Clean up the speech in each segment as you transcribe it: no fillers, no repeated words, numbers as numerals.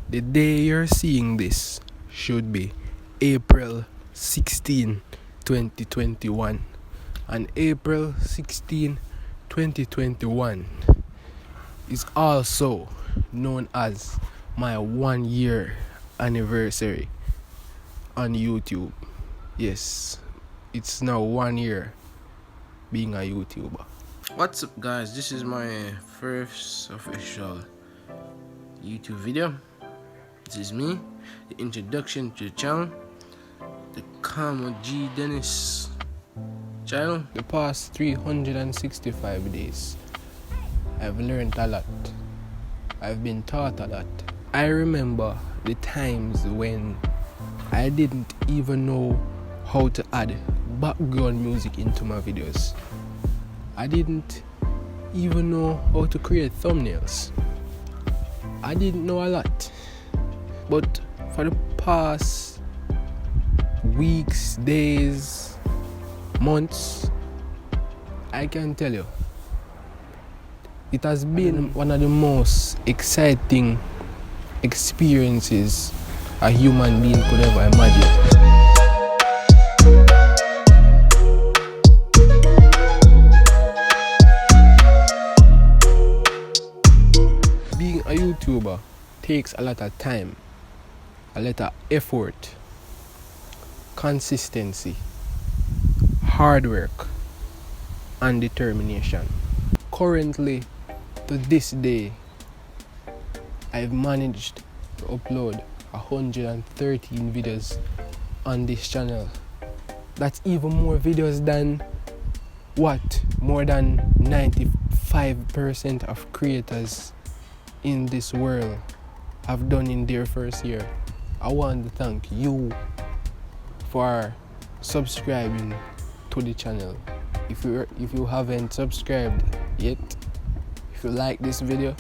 The day you're seeing this should be April 16, 2021. And April 16, 2021 is also known as my 1 year anniversary on YouTube. Yes, it's now 1 year being a YouTuber. What's up, guys? This is my first official YouTube video. This is me, the introduction to the channel, the Kamau G Dennis channel. The past 365 days, I've learned a lot. I've been taught a lot. I remember the times when I didn't even know how to add background music into my videos. I didn't even know how to create thumbnails. I didn't know a lot. But for the past weeks, days, months, I can tell you, it has been one of the most exciting experiences a human being could ever imagine. Being a YouTuber takes a lot of time, a lot of effort, consistency, hard work, and determination. Currently, to this day, I've managed to upload 113 videos on this channel. That's even more videos than more than 95% of creators in this world have done in their first year. I want to thank you for subscribing to the channel. If you haven't subscribed yet, if you like this video,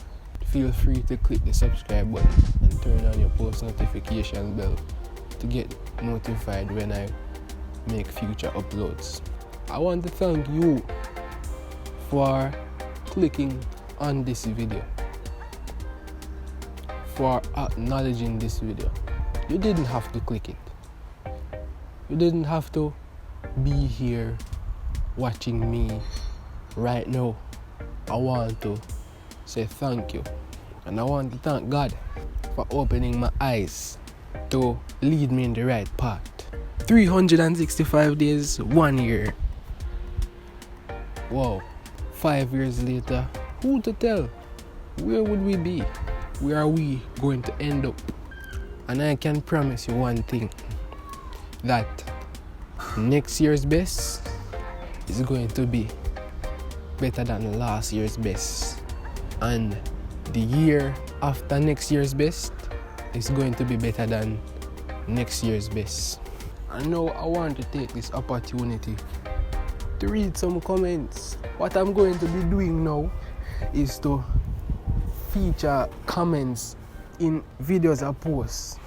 feel free to click the subscribe button and turn on your post notification bell to get notified when I make future uploads. I want to thank you for clicking on this video, for acknowledging this video. You didn't have to click it. You didn't have to be here watching me right now. I want to say thank you, and I want to thank God for opening my eyes to lead me in the right path. 365 days, 1 year. Wow, 5 years later, who to tell? Where would we be? Where are we going to end up? And I can promise you one thing, that next year's best is going to be better than last year's best, and the year after next year's best is going to be better than next year's best. And now I want to take this opportunity to read some comments. What I'm going to be doing now is to feature comments in videos I post.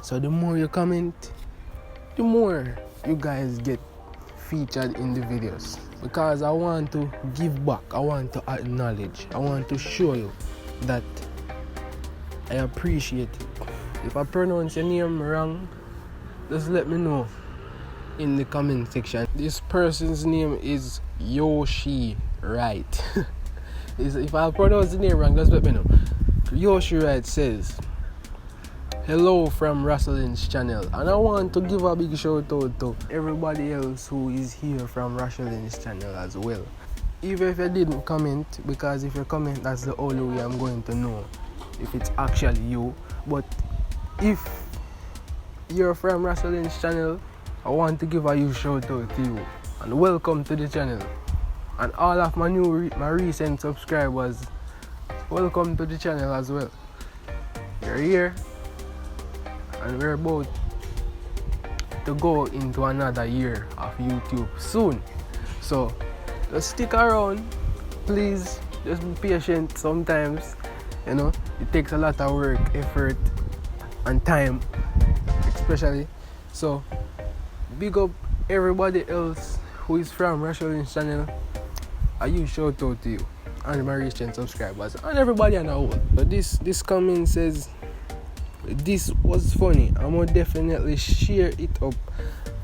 So the more you comment, the more you guys get featured in the videos, because I want to give back, I want to acknowledge, I want to show you that I appreciate it. If I pronounce your name wrong, just let me know in the comment section. This person's name is Yoshi Right. If I pronounce the name wrong, just let me know. Yoshi Right says, "Hello from Rosaline's channel," and I want to give a big shout out to everybody else who is here from Rosaline's channel as well. Even if you didn't comment, because if you comment, that's the only way I'm going to know if it's actually you. But if you're from Rosaline's channel, I want to give a huge shout out to you and welcome to the channel. And all of my recent subscribers, welcome to the channel as well. You're here, and we're about to go into another year of YouTube soon. So just stick around, please. Just be patient. Sometimes, you know, it takes a lot of work, effort, and time, especially. So big up everybody else who is from Rosaline's channel. A huge shout out to you and my recent subscribers and everybody on the whole. But this comment says, this was funny. I'm gonna definitely share it up.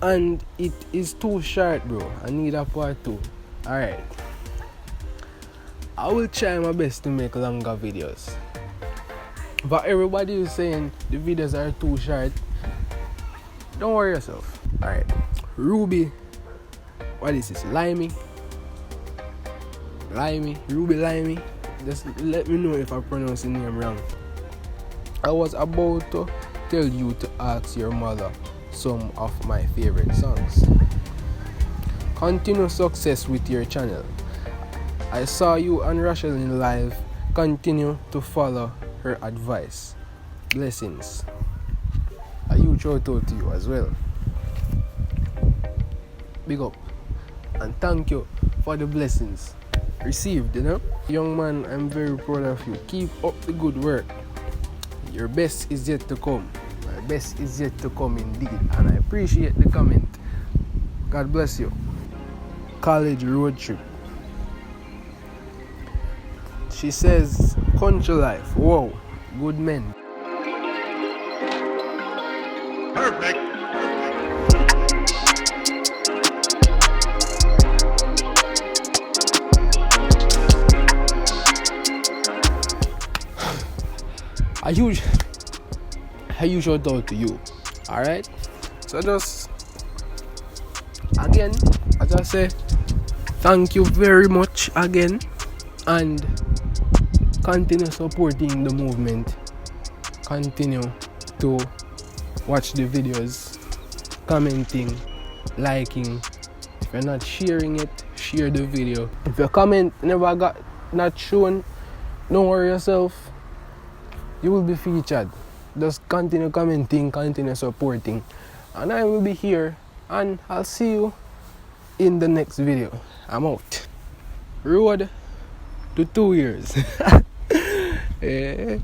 And it is too short, bro. I need a part 2. Alright. I will try my best to make longer videos. But everybody is saying the videos are too short. Don't worry yourself. Alright. Ruby. What is this? Limey. Ruby Limey. Just let me know if I pronounce the name wrong. I was about to tell you to ask your mother some of my favorite songs. Continue success with your channel. I saw you and Rachel in live. Continue to follow her advice. Blessings. A huge shout out to you as well. Big up. And thank you for the blessings received, you know. Young man, I'm very proud of you. Keep up the good work. Your best is yet to come. My best is yet to come indeed. And I appreciate the comment. God bless you. College road trip. She says, country life. Whoa, good men. Perfect. A huge shout out to you. Alright? So just again, as I say, thank you very much again, and continue supporting the movement. Continue to watch the videos, commenting, liking. If you're not sharing it, share the video. If your comment never got not shown, don't worry yourself. You will be featured. Just continue commenting, continue supporting, and I will be here, and I'll see you in the next video. I'm out. Road to 2 years. Yeah.